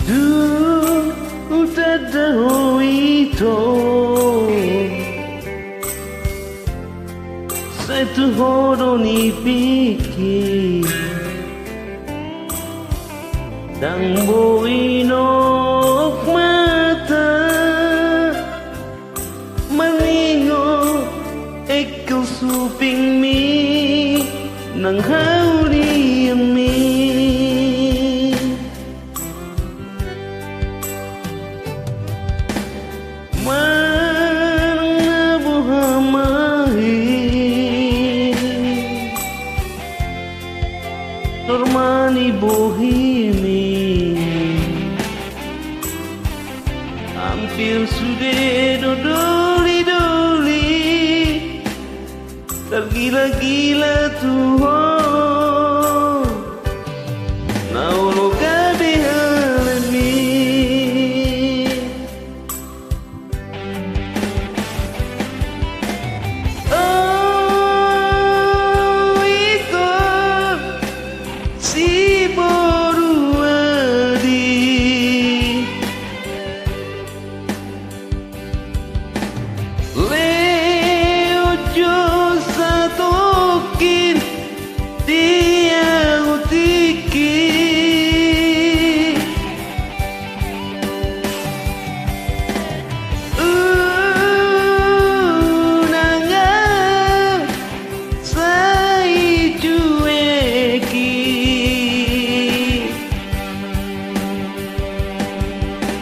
Du utadao ito sa tuhod ni Piki Dang buinok mata Maningo ikaw suping mi Nang hauri mi Normani bohimi hampir sudah dodoli-doli tergila-gila Tuhan naulo gabe halemi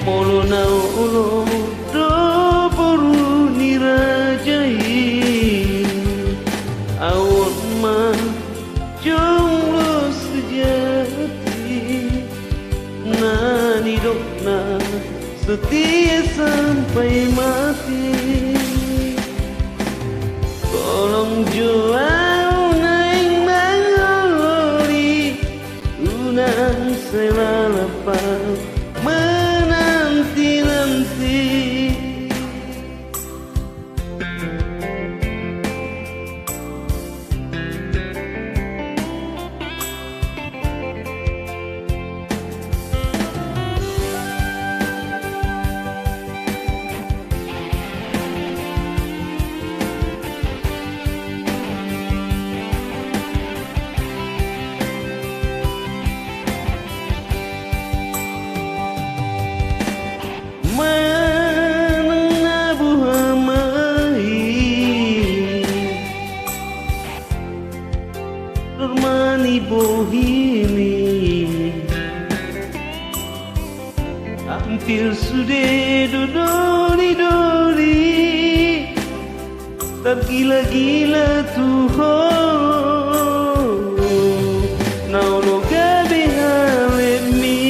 Polo na ulo do boru nirajai awon man jomblo sejati nani dokna setia sampai mati tolong jual naik mangori unang selalapan Normani bohimi hampir sudah dodoli-doli tergila-gila Tuhan naulo gabe halemi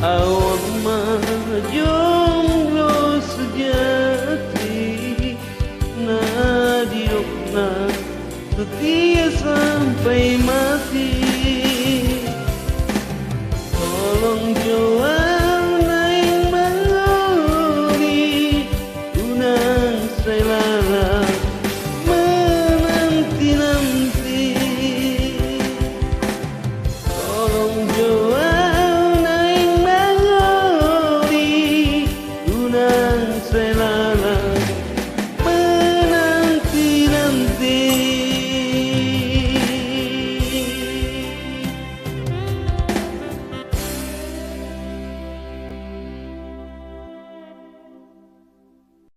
awon mah jomblo sejati nadiokna setia sampai mati tolong jual naik mangori unang selala menanti-nanti tolong jual